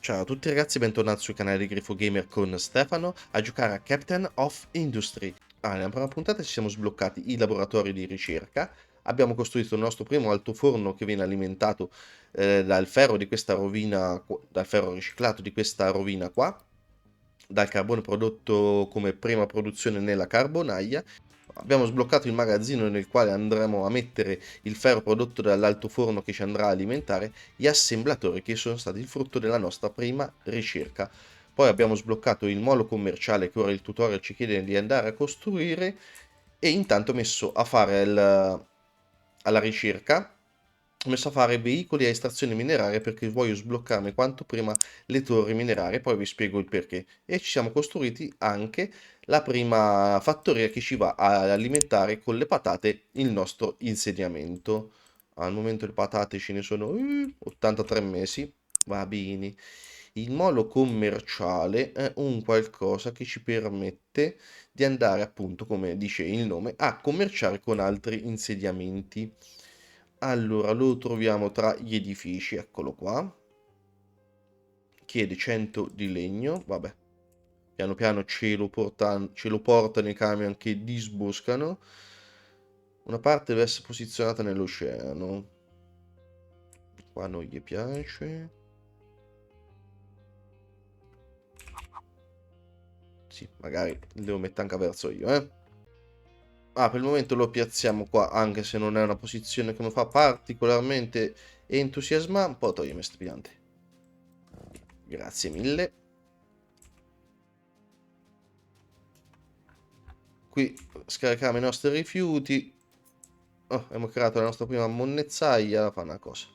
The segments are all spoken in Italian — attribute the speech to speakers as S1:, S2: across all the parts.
S1: Ciao a tutti ragazzi, bentornati sul canale di Grifo Gamer con Stefano a giocare a Captain of Industry. Nella prima puntata ci siamo sbloccati i laboratori di ricerca, abbiamo costruito il nostro primo altoforno che viene alimentato dal ferro di questa rovina, dal ferro riciclato di questa rovina qua, dal carbone prodotto come prima produzione nella carbonaia. Abbiamo sbloccato il magazzino nel quale andremo a mettere il ferro prodotto dall'altoforno che ci andrà a alimentare gli assemblatori che sono stati il frutto della nostra prima ricerca. Poi abbiamo sbloccato il molo commerciale che ora il tutorial ci chiede di andare a costruire e intanto messo a fare alla ricerca, ho messo a fare veicoli a estrazione mineraria perché voglio sbloccarmi quanto prima le torri minerarie, poi vi spiego il perché. E ci siamo costruiti anche la prima fattoria che ci va a alimentare con le patate il nostro insediamento. Al momento le patate ce ne sono 83 mesi, va bene. Il molo commerciale è un qualcosa che ci permette di andare appunto, come dice il nome, a commerciare con altri insediamenti. Allora, lo troviamo tra gli edifici, eccolo qua. Chiede 100 di legno, vabbè. Piano piano ce lo portano i camion che disboscano. Una parte deve essere posizionata nell'oceano. Qua non gli piace. Sì, magari devo mettere anche verso io, eh. Per il momento lo piazziamo qua, anche se non è una posizione che mi fa particolarmente entusiasmare. Un po' togliami queste piante. Grazie mille. Qui scarichiamo i nostri rifiuti. Oh, abbiamo creato la nostra prima monnezzaia. Fa una cosa.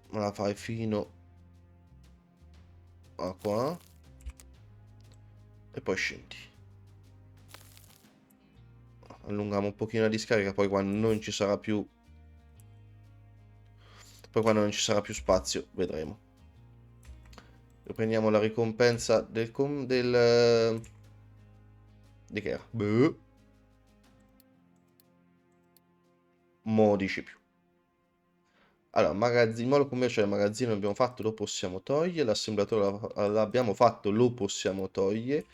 S1: Me la fai fino a qua. E poi scendi. Allunghiamo un pochino la discarica. Poi quando non ci sarà più. Poi quando non ci sarà più spazio, vedremo. Riprendiamo la ricompensa di che era? Boh. Mo dici più. Allora, magazzino, molo commerciale, magazzino l'abbiamo fatto, lo possiamo togliere. L'assemblatore l'abbiamo fatto, lo possiamo togliere.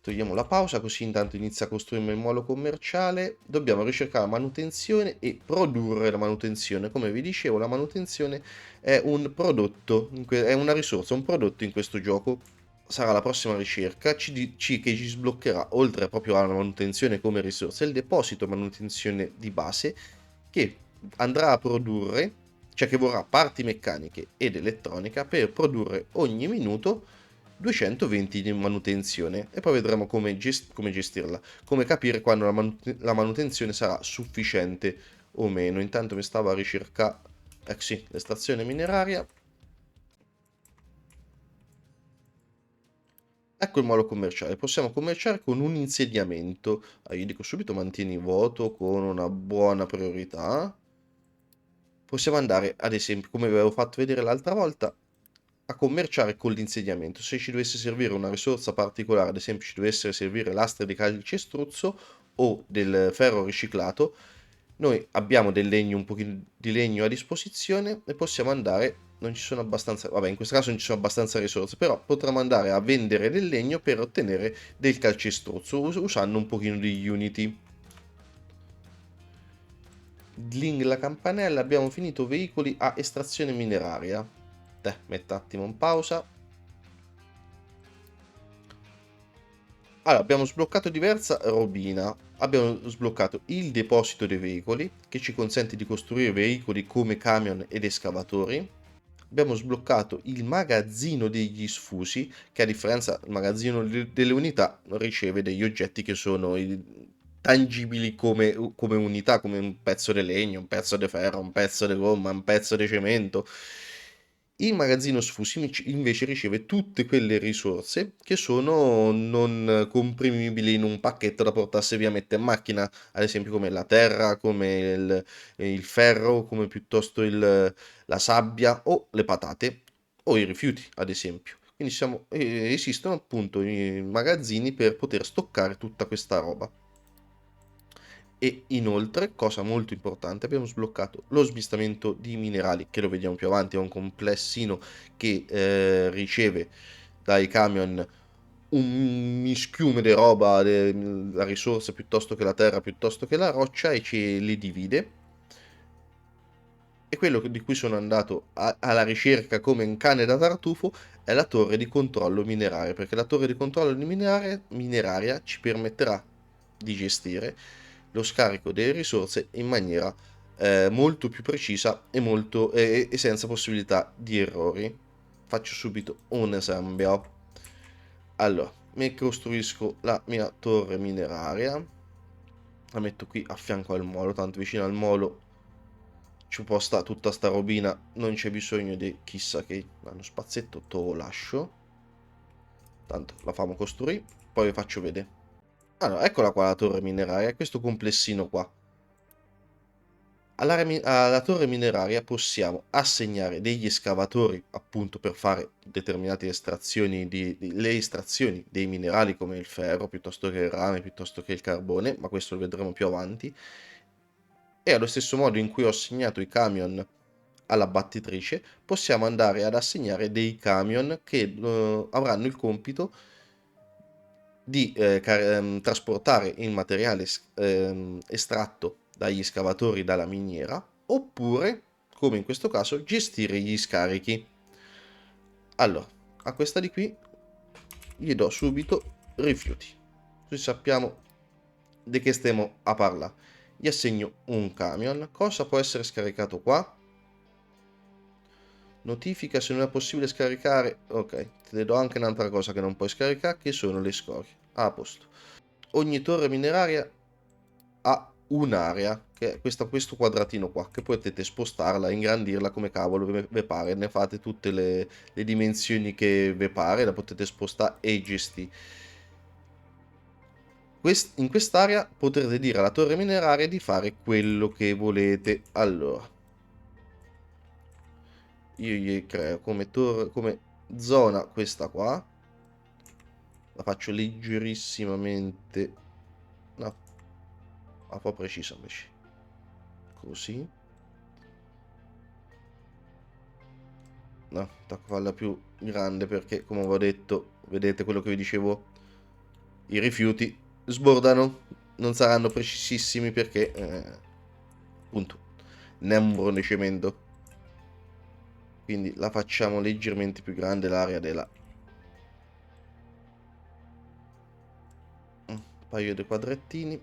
S1: Togliamo la pausa, così intanto inizia a costruire il molo commerciale. Dobbiamo ricercare la manutenzione e produrre la manutenzione. Come vi dicevo, la manutenzione è un prodotto, è una risorsa, un prodotto in questo gioco. Sarà la prossima ricerca che ci sbloccherà, oltre proprio alla manutenzione come risorsa, il deposito manutenzione di base che andrà a produrre, cioè che vorrà parti meccaniche ed elettronica per produrre ogni minuto 220 di manutenzione e poi vedremo come gestirla, come capire quando la manutenzione sarà sufficiente o meno. Intanto mi stavo a ricercare, sì, l'estrazione mineraria. Ecco il modo commerciale, possiamo commerciare con un insediamento. Io dico subito mantieni vuoto con una buona priorità. Possiamo andare, ad esempio, come vi avevo fatto vedere l'altra volta, a commerciare con l'insediamento. Se ci dovesse servire una risorsa particolare, ad esempio ci dovesse servire lastre di calcestruzzo o del ferro riciclato, noi abbiamo del legno, un pochino di legno a disposizione e possiamo andare, non ci sono abbastanza, vabbè in questo caso non ci sono abbastanza risorse, però potremo andare a vendere del legno per ottenere del calcestruzzo usando un pochino di Unity. Dling la campanella, abbiamo finito veicoli a estrazione mineraria. Metto un attimo in pausa. Allora, abbiamo sbloccato diversa robina. Abbiamo sbloccato il deposito dei veicoli, che ci consente di costruire veicoli come camion ed escavatori. Abbiamo sbloccato il magazzino degli sfusi, che a differenza del magazzino delle unità riceve degli oggetti che sono tangibili come unità, come un pezzo di legno, un pezzo di ferro, un pezzo di gomma, un pezzo di cemento. Il magazzino sfusi invece riceve tutte quelle risorse che sono non comprimibili in un pacchetto da portarsi via mette in macchina, ad esempio come la terra, come il ferro, come piuttosto la sabbia o le patate o i rifiuti, ad esempio. Quindi esistono appunto i magazzini per poter stoccare tutta questa roba. E inoltre, cosa molto importante, abbiamo sbloccato lo smistamento di minerali, che lo vediamo più avanti, è un complessino che riceve dai camion un mischiume di roba, la risorsa piuttosto che la terra, piuttosto che la roccia, e ce li divide. E quello di cui sono andato alla ricerca come un cane da tartufo è la torre di controllo mineraria, perché la torre di controllo di mineraria ci permetterà di gestire lo scarico delle risorse in maniera molto più precisa e senza possibilità di errori. Faccio subito un esempio. Allora, mi costruisco la mia torre mineraria, la metto qui a fianco al molo, tanto vicino al molo ci può stare tutta sta robina, non c'è bisogno di chissà che. Uno spazietto te lo lascio, tanto la famo costruire, poi vi faccio vedere. Allora, eccola qua la torre mineraria, questo complessino qua. Alla torre mineraria possiamo assegnare degli escavatori, appunto per fare determinate estrazioni, le estrazioni dei minerali come il ferro, piuttosto che il rame, piuttosto che il carbone, ma questo lo vedremo più avanti. E allo stesso modo in cui ho assegnato i camion alla battitrice, possiamo andare ad assegnare dei camion che avranno il compito di trasportare il materiale estratto dagli scavatori dalla miniera, oppure, come in questo caso, gestire gli scarichi. Allora, a questa di qui gli do subito rifiuti, così sappiamo di che stiamo a parlare. Gli assegno un camion. Cosa può essere scaricato qua? Notifica se non è possibile scaricare. Ok, te ne do anche un'altra cosa che non puoi scaricare, che sono le scorie. A posto. Ogni torre mineraria ha un'area, che è questo quadratino qua, che potete spostarla, ingrandirla come cavolo vi pare, ne fate tutte le dimensioni che vi pare, la potete spostare e gestire. In quest'area potrete dire alla torre mineraria di fare quello che volete. Allora, io gli creo come zona questa qua, la faccio leggerissimamente, no, un po' precisa invece, così. No, tocca farla più grande perché, come avevo detto, vedete quello che vi dicevo, i rifiuti sbordano, non saranno precisissimi perché, appunto, nembro di cemento. Quindi la facciamo leggermente più grande l'area della... Un paio di quadrettini.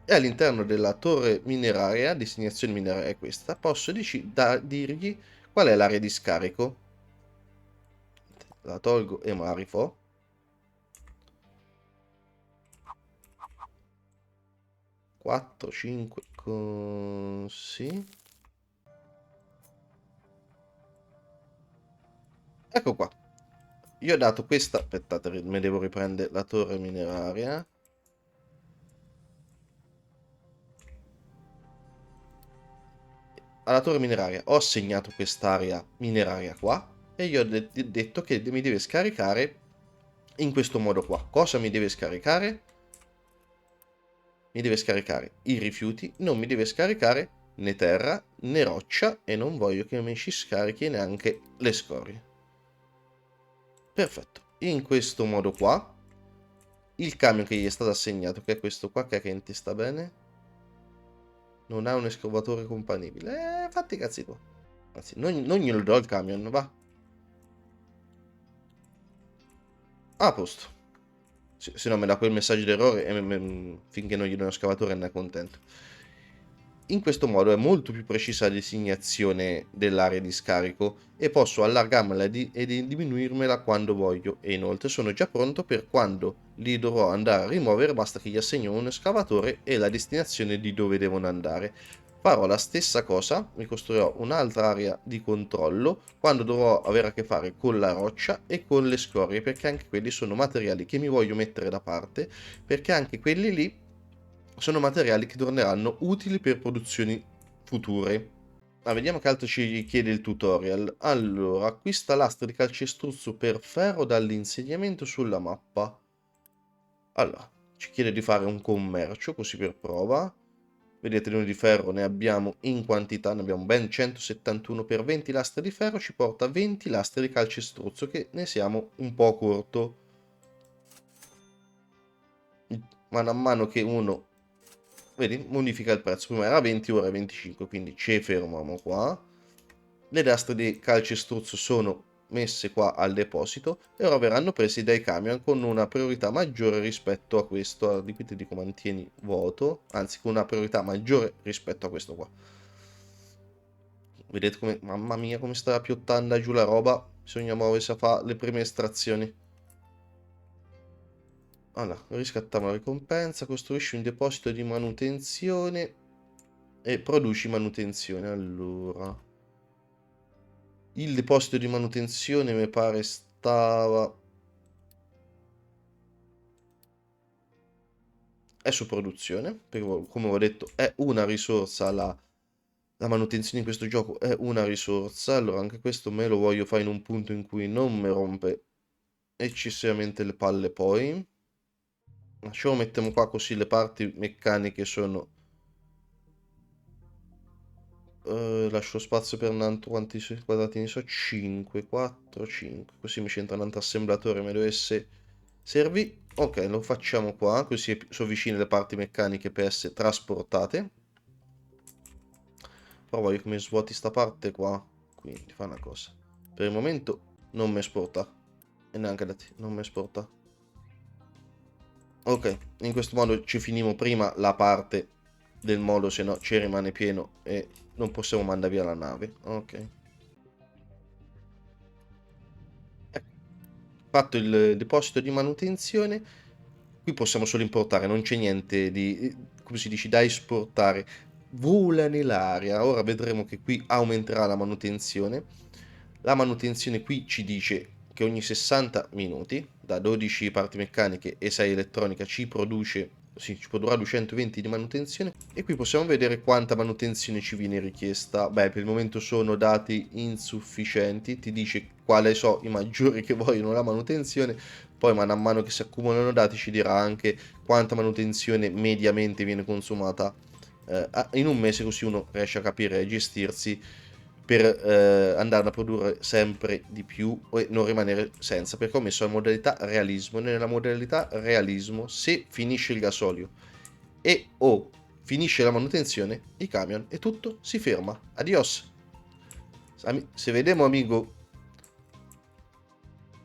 S1: E all'interno della torre mineraria, destinazione mineraria è questa, posso dirgli qual è l'area di scarico. La tolgo e me la rifò. 4, 5, così. Ecco qua. Io ho dato questa... Aspettate, me devo riprendere la torre mineraria. Alla torre mineraria ho assegnato quest'area mineraria qua e gli ho detto che mi deve scaricare in questo modo qua. Cosa mi deve scaricare? Mi deve scaricare i rifiuti, non mi deve scaricare né terra né roccia e non voglio che mi ci scarichi neanche le scorie. Perfetto. In questo modo qua il camion che gli è stato assegnato, che è questo qua, che sta bene, non ha un escavatore companibile. Fatti i cazzi tu. Anzi, non glielo do il camion, va. A posto. Se no me dà quel messaggio d'errore e finché non gli do uno scavatore ne è contento. In questo modo è molto più precisa la designazione dell'area di scarico e posso allargarmela e diminuirmela quando voglio, e inoltre sono già pronto per quando li dovrò andare a rimuovere, basta che gli assegno un escavatore e la destinazione di dove devono andare. Farò la stessa cosa, mi costruirò un'altra area di controllo quando dovrò avere a che fare con la roccia e con le scorie, perché anche quelli sono materiali che mi voglio mettere da parte, perché anche quelli lì sono materiali che torneranno utili per produzioni future. Vediamo che altro ci chiede il tutorial. Allora, acquista lastre di calcestruzzo per ferro dall'insediamento sulla mappa. Allora, ci chiede di fare un commercio, così per prova. Vedete, noi di ferro ne abbiamo in quantità, ne abbiamo ben 171 per 20 lastre di ferro, ci porta 20 lastre di calcestruzzo, che ne siamo un po' corto. Mano a mano che uno, vedi, modifica il prezzo. Prima era 20, ora è 25, quindi ci fermiamo qua. Le lastre di calcestruzzo sono messe qua al deposito e ora verranno presi dai camion con una priorità maggiore rispetto a questo. Di qui ti dico mantieni vuoto, anzi con una priorità maggiore rispetto a questo qua. Vedete come, mamma mia, come sta piottando giù la roba. Bisogna muoversi a fare le prime estrazioni. Allora, riscattiamo la ricompensa, costruisci un deposito di manutenzione e produci manutenzione. Allora, il deposito di manutenzione mi pare stava... è su produzione, perché come ho detto è una risorsa, la manutenzione in questo gioco è una risorsa. Allora anche questo me lo voglio fare in un punto in cui non mi rompe eccessivamente le palle poi. Ce lo mettiamo qua così le parti meccaniche sono... lascio spazio per un altro, quanti quadratini so? 5, 4, 5. Così mi c'entra un altro assemblatore, me dovesse servire. Ok, lo facciamo qua, così sono vicine le parti meccaniche per essere trasportate. Però voglio che mi svuoti sta parte qua. Quindi fa una cosa. Per il momento non mi esporta. E neanche da te, non mi esporta. Ok, in questo modo ci finiamo prima la parte del modo, se no ci rimane pieno e non possiamo mandare via la nave. Ok. Ecco, fatto il deposito di manutenzione, qui possiamo solo importare, non c'è niente di, come si dice, da esportare. Vola nell'aria. Ora vedremo che qui aumenterà la manutenzione. La manutenzione qui ci dice che ogni 60 minuti, da 12 parti meccaniche e 6 elettronica, ci produce, sì, ci produrrà 220 di manutenzione. E qui possiamo vedere quanta manutenzione ci viene richiesta. Beh, per il momento sono dati insufficienti, ti dice quali sono i maggiori che vogliono la manutenzione, poi man mano che si accumulano dati ci dirà anche quanta manutenzione mediamente viene consumata in un mese, così uno riesce a capire e gestirsi per andare a produrre sempre di più e non rimanere senza, perché ho messo la modalità realismo. Nella modalità realismo, se finisce il gasolio e o finisce la manutenzione, i camion e tutto si ferma. Adios. Se vediamo amico.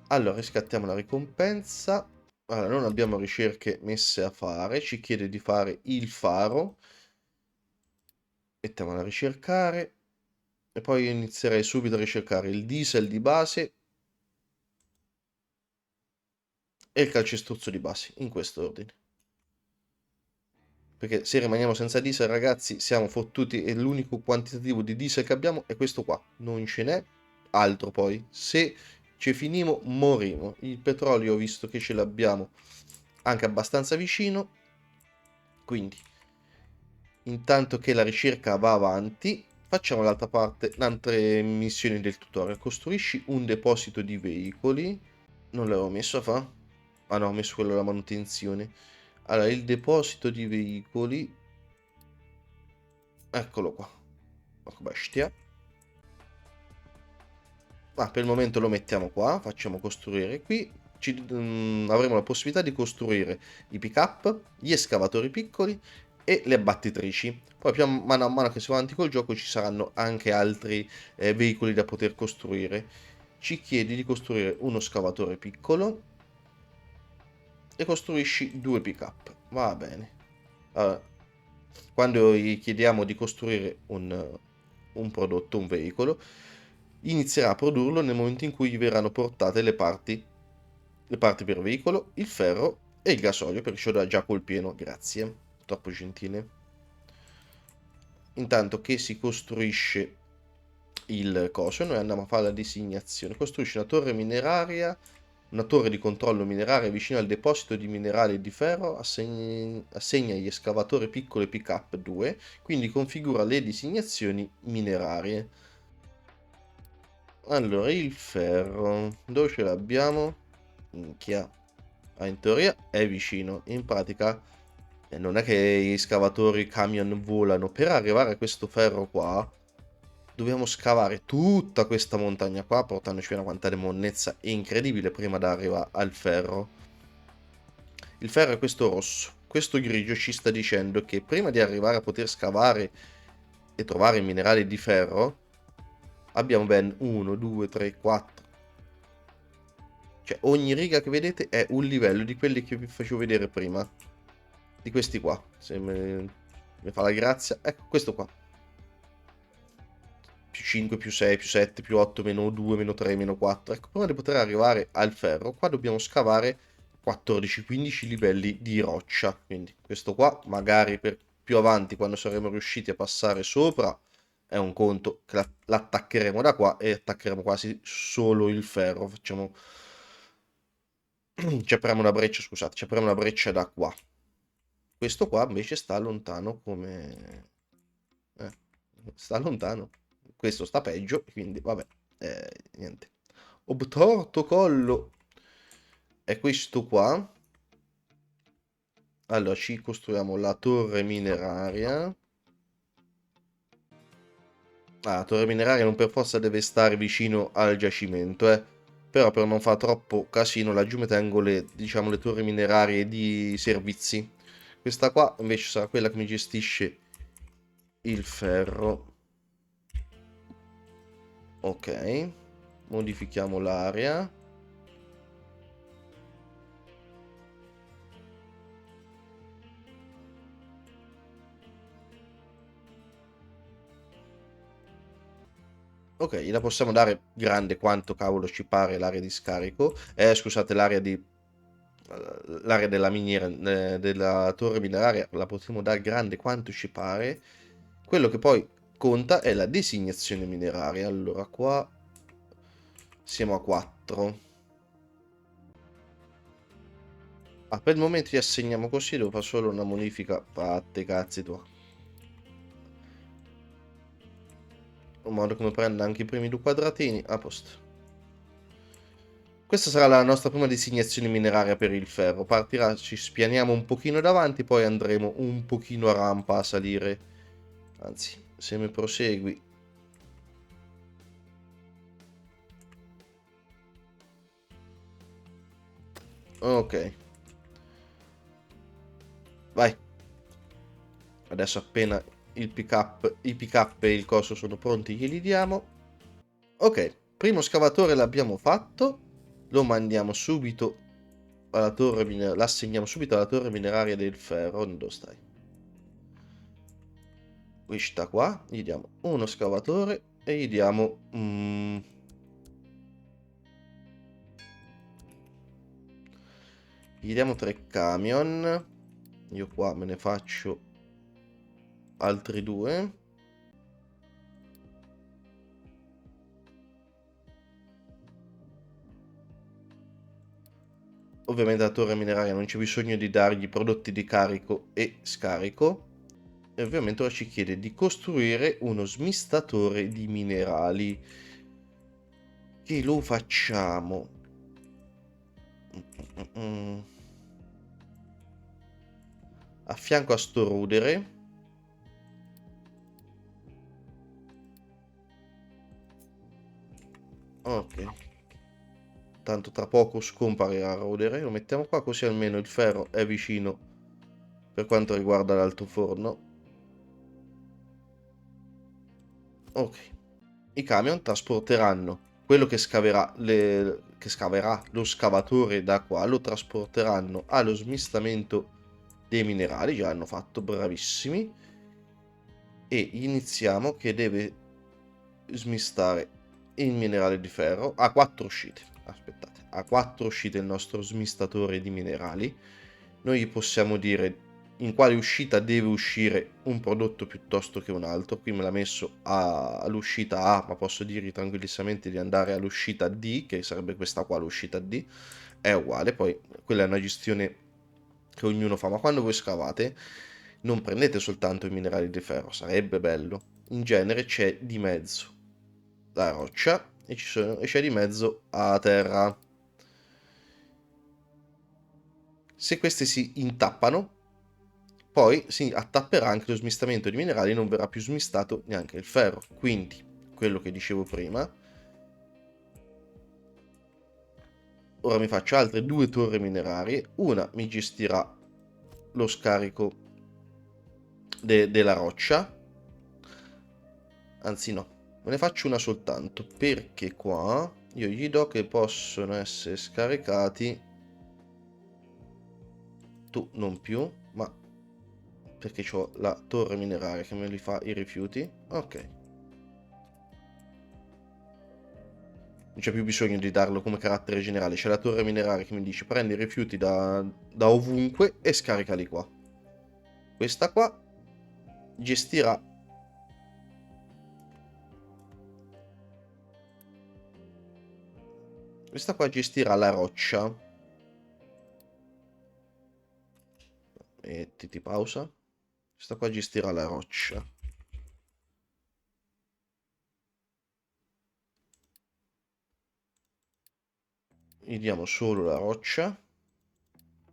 S1: Allora riscattiamo la ricompensa. Allora, non abbiamo ricerche messe a fare, ci chiede di fare il faro. Mettiamola a ricercare e poi inizierei subito a ricercare il diesel di base e il calcestruzzo di base, in questo ordine. Perché se rimaniamo senza diesel, ragazzi, siamo fottuti e l'unico quantitativo di diesel che abbiamo è questo qua. Non ce n'è altro poi. Se ci finimo, morimo. Il petrolio, visto che ce l'abbiamo anche abbastanza vicino, quindi intanto che la ricerca va avanti, facciamo l'altra parte, le altre missioni del tutorial. Costruisci un deposito di veicoli. Non l'avevo messo a fa? Ah no, ho messo quello della manutenzione. Allora, il deposito di veicoli. Eccolo qua. Ecco, bestia. Per il momento lo mettiamo qua. Facciamo costruire qui. Avremo la possibilità di costruire i pick up, gli escavatori piccoli e le abbattitrici. Poi mano a mano che si va avanti col gioco ci saranno anche altri veicoli da poter costruire. Ci chiedi di costruire uno scavatore piccolo e costruisci due pick up. Va bene. Allora, quando gli chiediamo di costruire un prodotto, un veicolo, inizierà a produrlo nel momento in cui gli verranno portate le parti per veicolo, il ferro e il gasolio, perché ce l'ho già col pieno, grazie, troppo gentile. Intanto che si costruisce il coso, noi andiamo a fare la designazione. Costruisce una torre mineraria Una torre di controllo mineraria vicino al deposito di minerali e di ferro assegna agli escavatori piccole pick-up 2, quindi configura le designazioni minerarie. Allora, il ferro, dove ce l'abbiamo? Minchia. In teoria è vicino, in pratica non è che gli scavatori camion volano. Per arrivare a questo ferro qua dobbiamo scavare tutta questa montagna qua, portandoci una quantità di monnezza incredibile prima di arrivare al ferro. Il ferro è questo rosso. Questo grigio ci sta dicendo che prima di arrivare a poter scavare e trovare minerali di ferro abbiamo ben 1, 2, 3, 4. Cioè ogni riga che vedete è un livello di quelli che vi facevo vedere prima. Di questi qua. Se mi fa la grazia. Ecco, questo qua. Più 5, più 6, più 7, più 8, meno 2, meno 3, meno 4. Ecco, prima di poter arrivare al ferro, qua dobbiamo scavare 14-15 livelli di roccia. Quindi questo qua, magari per più avanti, quando saremo riusciti a passare sopra, è un conto che l'attaccheremo da qua e attaccheremo quasi solo il ferro. Facciamo... ci apriamo una breccia, scusate, ci apriamo una breccia da qua. Questo qua invece sta lontano come... sta lontano. Questo sta peggio, quindi vabbè, niente. Obtorto collo. È questo qua. Allora, ci costruiamo la torre mineraria. Ah, la torre mineraria non per forza deve stare vicino al giacimento, eh. Però per non fare troppo casino, laggiù mi tengo le, diciamo, le torri minerarie di servizi. Questa qua invece sarà quella che mi gestisce il ferro. Ok. Modifichiamo l'area. Ok, la possiamo dare grande quanto cavolo ci pare l'area di scarico. Scusate, l'area della miniera, della torre mineraria, la possiamo dare grande quanto ci pare. Quello che poi conta è la designazione mineraria. Allora, qua siamo a 4. Ah, per il momento gli assegniamo così, devo fare solo una modifica. Fatte cazzi tu. In modo che mi prenda anche i primi due quadratini. A posto. Questa sarà la nostra prima designazione mineraria per il ferro. Partirà, ci spianiamo un pochino davanti, poi andremo un pochino a rampa a salire. Anzi, se mi prosegui. Ok. Vai. Adesso appena i pick up e il coso sono pronti, glieli diamo. Ok, primo scavatore l'abbiamo fatto. Lo mandiamo subito alla torre mineraria. L'assegniamo subito alla torre mineraria del ferro. Dove stai? Questa qua. Gli diamo uno scavatore e gli diamo... gli diamo 3 camion. Io qua me ne faccio altri 2. Ovviamente la torre mineraria non c'è bisogno di dargli prodotti di carico e scarico. E ovviamente ora ci chiede di costruire uno smistatore di minerali. Che lo facciamo a fianco a sto rudere. Ok, tanto tra poco scomparirà il rudere. Lo mettiamo qua così almeno il ferro è vicino per quanto riguarda l'altoforno. Ok, i camion trasporteranno quello che scaverà, che scaverà lo scavatore da qua, lo trasporteranno allo smistamento dei minerali. Già hanno fatto, bravissimi. E iniziamo che deve smistare il minerale di ferro. Ha 4 uscite. Aspettate, ha 4 uscite il nostro smistatore di minerali. Noi gli possiamo dire in quale uscita deve uscire un prodotto piuttosto che un altro. Qui me l'ha messo all'uscita A, ma posso dirgli tranquillamente di andare all'uscita D, che sarebbe questa qua, l'uscita D, è uguale. Poi quella è una gestione che ognuno fa, ma quando voi scavate non prendete soltanto i minerali di ferro, sarebbe bello. In genere c'è di mezzo la roccia e c'è di mezzo la terra. Se queste si intappano, poi si attapperà anche lo smistamento di minerali e non verrà più smistato neanche il ferro. Quindi, quello che dicevo prima, ora mi faccio altre 2 torri minerarie, una mi gestirà lo scarico della roccia, anzi no, me ne faccio una soltanto, perché qua io gli do che possono essere scaricati, tu non più, ma perché ho la torre mineraria che me li fa i rifiuti. Ok, non c'è più bisogno di darlo come carattere generale, c'è la torre mineraria che mi dice prendi i rifiuti da ovunque e scaricali qua. Questa qua gestirà la roccia. Mettiti pausa. Questa qua gestirà la roccia. Gli diamo solo la roccia.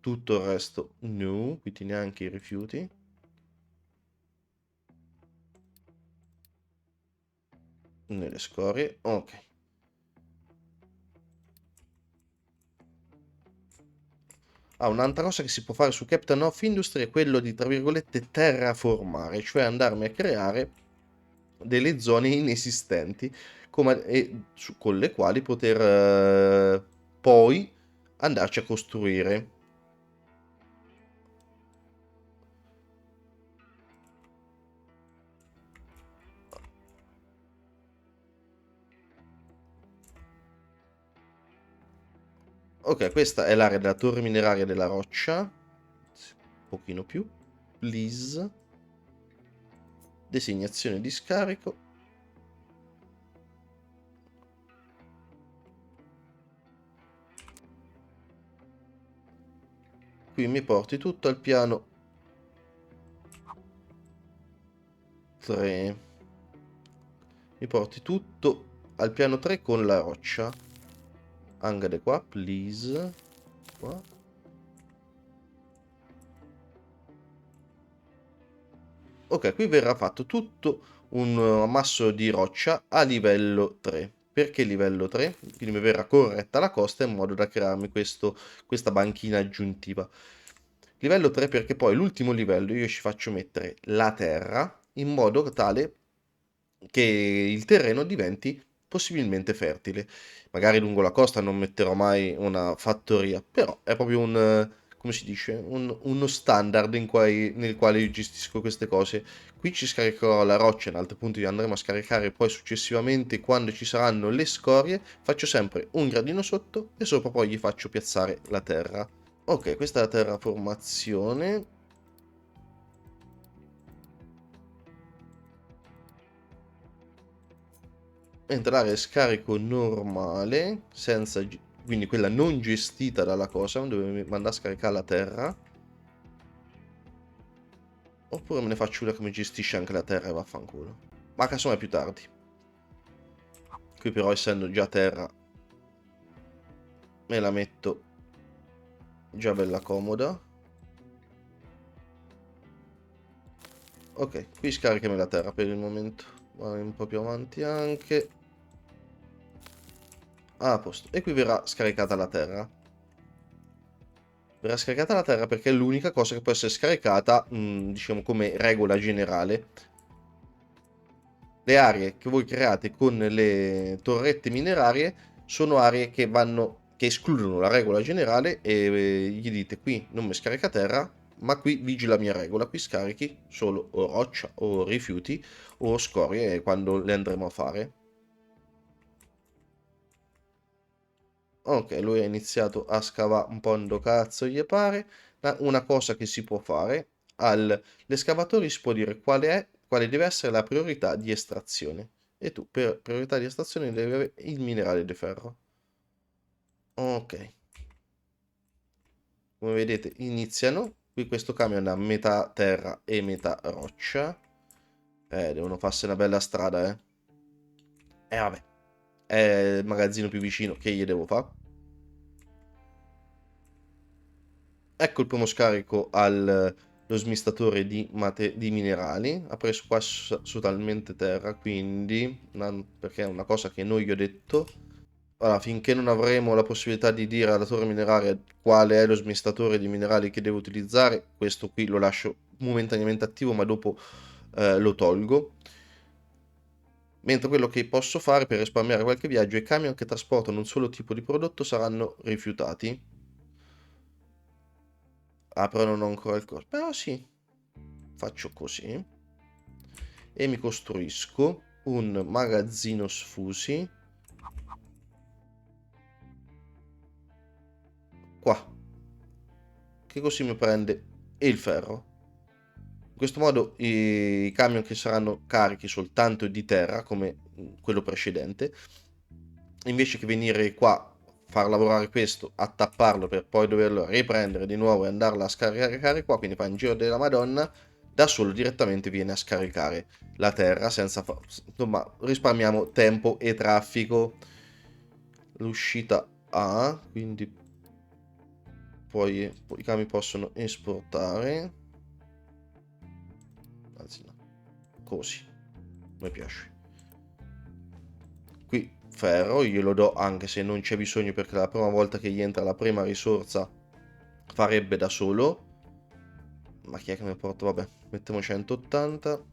S1: Tutto il resto no, quindi neanche i rifiuti. Nelle scorie. Ok. Un'altra cosa che si può fare su Captain of Industry è quello di, tra virgolette, terraformare, cioè andarmi a creare delle zone inesistenti con le quali poter poi andarci a costruire. Ok, questa è l'area della torre mineraria della roccia. Un pochino più. Please. Designazione di scarico. Qui mi porti tutto al piano 3. Mi porti tutto al piano 3 con la roccia. Angade qua, please. Qua. Ok, qui verrà fatto tutto un ammasso di roccia a livello 3. Perché livello 3? Quindi mi verrà corretta la costa in modo da crearmi questa banchina aggiuntiva. Livello 3 perché poi l'ultimo livello io ci faccio mettere la terra in modo tale che il terreno diventi possibilmente fertile. Magari lungo la costa non metterò mai una fattoria, però è proprio come si dice, uno standard nel quale io gestisco queste cose. Qui ci scaricherò la roccia, in altri punti li andremo a scaricare poi successivamente quando ci saranno le scorie. Faccio sempre un gradino sotto e sopra poi gli faccio piazzare la terra. Ok, questa è la terraformazione. Mentre l'area è scarico normale, quindi quella non gestita dalla cosa, dove mandare a scaricare la terra. Oppure me ne faccio una che mi gestisce anche la terra e vaffanculo. Ma casomai più tardi. Qui però essendo già terra, me la metto già bella comoda. Ok, qui scaricami la terra per il momento. Vai un po' più avanti anche. A posto. E qui verrà scaricata la terra. Verrà scaricata la terra perché è l'unica cosa che può essere scaricata, diciamo come regola generale. Le aree che voi create con le torrette minerarie sono aree che escludono la regola generale e gli dite qui non mi scarica terra, ma qui vigi la mia regola, qui scarichi solo o roccia o rifiuti o scorie quando le andremo a fare. Ok, lui ha iniziato a scavare un po' ndo cazzo gli pare. Una cosa che si può fare, all'escavatore si può dire quale deve essere la priorità di estrazione. E tu per priorità di estrazione devi avere il minerale di ferro. Ok. Come vedete iniziano. Qui questo camion ha metà terra e metà roccia. Devono farsi una bella strada, eh. Vabbè. È il magazzino più vicino che gli devo fare. Ecco il primo scarico allo smistatore di minerali. Ha preso qua totalmente terra, quindi perché è una cosa che non gli ho detto. Allora, finché non avremo la possibilità di dire alla torre mineraria quale è lo smistatore di minerali che devo utilizzare, questo qui lo lascio momentaneamente attivo, ma dopo lo tolgo. Mentre quello che posso fare per risparmiare qualche viaggio, i camion che trasportano un solo tipo di prodotto saranno rifiutati. Ah, però non ho ancora il costo. Però sì, faccio così. E mi costruisco un magazzino sfusi. Qua. Che così mi prende il ferro. In questo modo i camion che saranno carichi soltanto di terra, come quello precedente, invece che venire qua, far lavorare questo, attapparlo per poi doverlo riprendere di nuovo e andarla a scaricare qua, quindi fa un giro della Madonna, da solo direttamente viene a scaricare la terra senza insomma risparmiamo tempo e traffico. L'uscita A, quindi poi i camion possono esportare, anzi no, così mi piace. Qui ferro glielo do anche se non c'è bisogno, perché la prima volta che gli entra la prima risorsa farebbe da solo. Ma chi è che mi porta? Vabbè, mettiamo 180.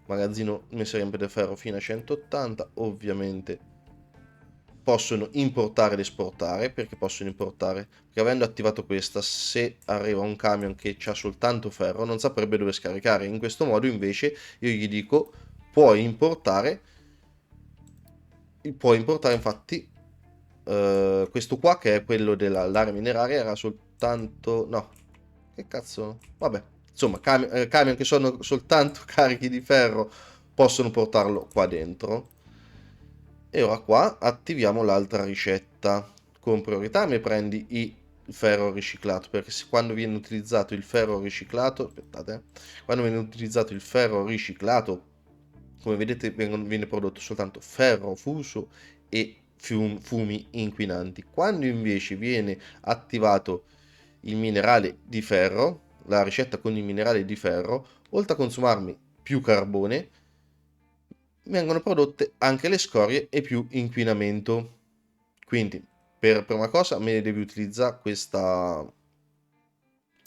S1: Magazzino messo sempre del ferro fino a 180. Ovviamente possono importare ed esportare. Perché possono importare? Perché avendo attivato questa, se arriva un camion che ha soltanto ferro non saprebbe dove scaricare. In questo modo invece io gli dico puoi importare. Puoi importare infatti questo qua che è quello dell'area mineraria era soltanto... No, che cazzo? Vabbè, insomma, camion che sono soltanto carichi di ferro possono portarlo qua dentro. E ora qua attiviamo l'altra ricetta. Con priorità mi prendi il ferro riciclato, perché quando viene utilizzato il ferro riciclato, aspettate, quando viene utilizzato il ferro riciclato, come vedete viene prodotto soltanto ferro fuso e fumi inquinanti. Quando invece viene attivato il minerale di ferro, la ricetta con il minerale di ferro, oltre a consumarmi più carbone, vengono prodotte anche le scorie e più inquinamento. Quindi, per prima cosa, me ne devi utilizzare questa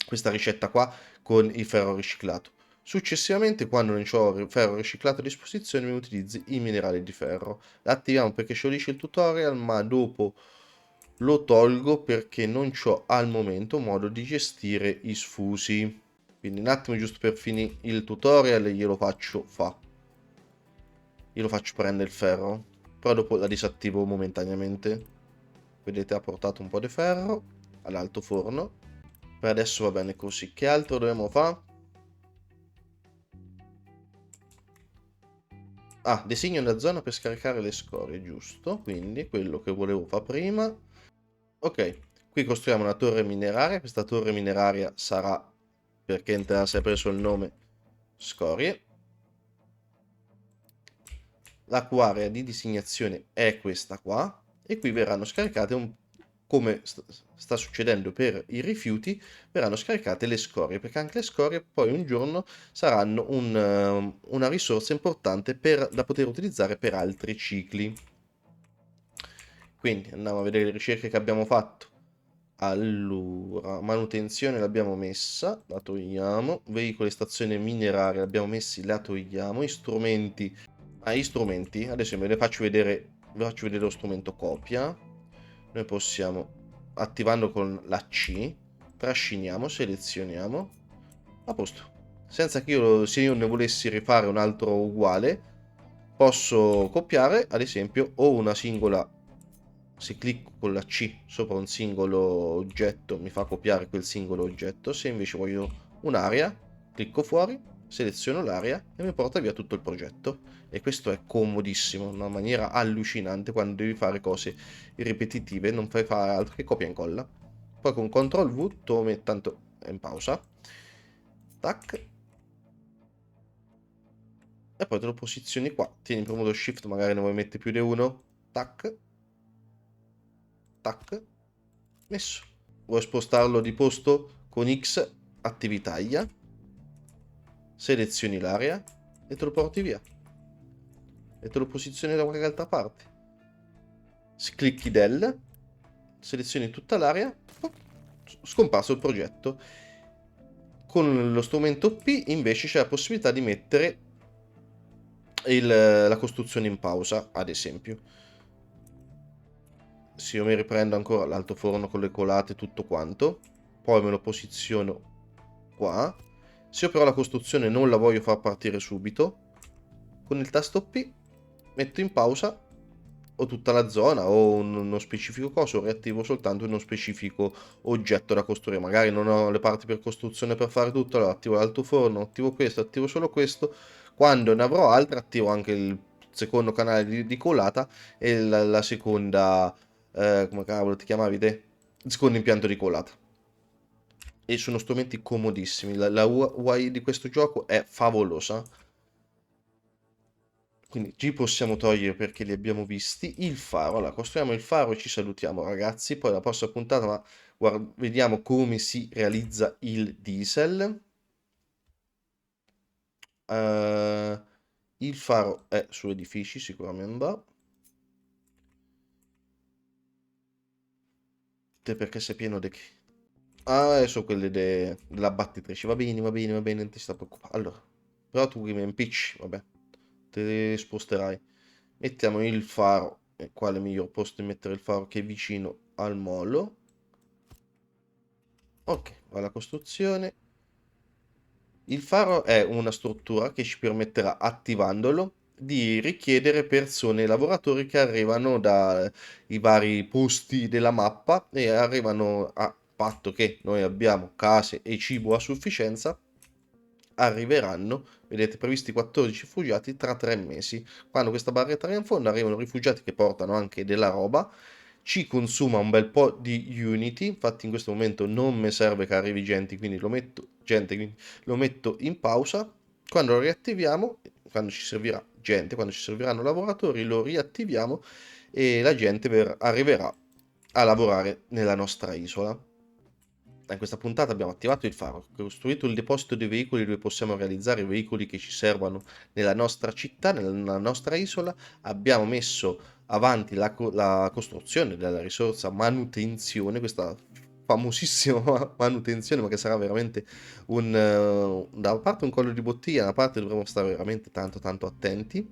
S1: ricetta qua con il ferro riciclato. Successivamente, quando non ho il ferro riciclato a disposizione, mi utilizzi i minerali di ferro. L'attiviamo perché scioglie il tutorial, ma dopo lo tolgo perché non ho al momento modo di gestire i sfusi. Quindi un attimo giusto per finire il tutorial glielo faccio fa. Io lo faccio prendere il ferro, però dopo la disattivo momentaneamente. Vedete ha portato un po' di ferro all'alto forno. Per adesso va bene così. Che altro dobbiamo fare? Ah, designo una zona per scaricare le scorie, giusto. Quindi quello che volevo fare prima. Ok, qui costruiamo una torre mineraria. Questa torre mineraria sarà, perché entra si è preso il nome, scorie. La cui area di designazione è questa qua. E qui verranno scaricate come sta succedendo per i rifiuti, verranno scaricate le scorie, perché anche le scorie poi un giorno saranno una risorsa importante da poter utilizzare per altri cicli. Quindi andiamo a vedere le ricerche che abbiamo fatto. Allora, manutenzione l'abbiamo messa, la togliamo. Veicoli, stazione mineraria l'abbiamo messi, la togliamo. Strumenti, gli strumenti, adesso vi faccio vedere lo strumento copia. Noi possiamo, attivando con la C, trasciniamo, selezioniamo, a posto. Senza che se io ne volessi rifare un altro uguale, posso copiare, ad esempio, o una singola, se clicco con la C sopra un singolo oggetto, mi fa copiare quel singolo oggetto. Se invece voglio un'area, clicco fuori, seleziono l'area e mi porta via tutto il progetto. E questo è comodissimo, una maniera allucinante quando devi fare cose ripetitive, non fai fare altro che copia e incolla. Poi con CTRL V, tu metti tanto è in pausa, tac, e poi te lo posizioni qua. Tieni premuto Shift, magari ne vuoi mettere più di uno, tac, tac, messo. Vuoi spostarlo di posto? Con X attivi taglia, selezioni l'area e te lo porti via. E te lo posizioni da qualche altra parte. Clicchi del, selezioni tutta l'area, scomparso il progetto. Con lo strumento P invece c'è la possibilità di mettere la costruzione in pausa, ad esempio. Se io mi riprendo ancora l'altoforno con le colate e tutto quanto, poi me lo posiziono qua. Se io però la costruzione non la voglio far partire subito, con il tasto P metto in pausa o tutta la zona o uno specifico coso, riattivo soltanto uno specifico oggetto da costruire. Magari non ho le parti per costruzione per fare tutto, allora attivo l'altoforno, attivo questo, attivo solo questo. Quando ne avrò altre attivo anche il secondo canale di colata e la seconda, come cavolo ti chiamavi te? Il secondo impianto di colata. E sono strumenti comodissimi, la UI di questo gioco è favolosa. Quindi ci possiamo togliere perché li abbiamo visti. Il faro, allora costruiamo il faro e ci salutiamo ragazzi. Poi la prossima puntata, ma vediamo come si realizza il diesel. Il faro è su edifici, sicuramente andrà. Te perché sei pieno di... Ah, sono quelle della battitrice. Va bene, va bene, va bene, non ti sta preoccupare. Allora, però tu mi impicci, vabbè, te sposterai. Mettiamo il faro. E quale miglior posto di mettere il faro che è vicino al molo? Ok, va la costruzione. Il faro è una struttura che ci permetterà, attivandolo, di richiedere persone e lavoratori che arrivano dai vari posti della mappa e arrivano a patto che noi abbiamo case e cibo a sufficienza, arriveranno, vedete, previsti 14 rifugiati tra 3 mesi. Quando questa barretta è in fondo arrivano rifugiati che portano anche della roba, ci consuma un bel po' di Unity, infatti in questo momento non mi serve che arrivi gente, quindi quindi lo metto in pausa. Quando lo riattiviamo, quando ci servirà gente, quando ci serviranno lavoratori, lo riattiviamo e la gente arriverà a lavorare nella nostra isola. In questa puntata abbiamo attivato il faro, costruito il deposito dei veicoli dove possiamo realizzare i veicoli che ci servono nella nostra città, nella nostra isola. Abbiamo messo avanti la costruzione della risorsa manutenzione, questa famosissima manutenzione, ma che sarà veramente da parte un collo di bottiglia, da una parte dovremo stare veramente tanto tanto attenti.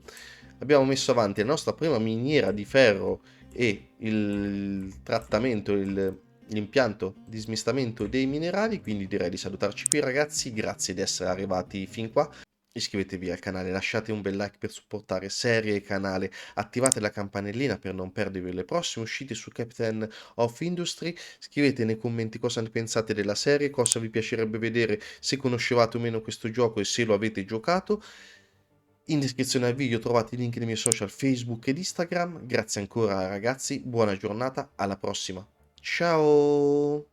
S1: Abbiamo messo avanti la nostra prima miniera di ferro e il trattamento, l'impianto di smistamento dei minerali, quindi direi di salutarci qui ragazzi, grazie di essere arrivati fin qua. Iscrivetevi al canale, lasciate un bel like per supportare serie e canale, attivate la campanellina per non perdervi le prossime uscite su Captain of Industry, scrivete nei commenti cosa ne pensate della serie, cosa vi piacerebbe vedere, se conoscevate o meno questo gioco e se lo avete giocato. In descrizione al video trovate i link dei miei social Facebook ed Instagram. Grazie ancora ragazzi, buona giornata, alla prossima. Ciao!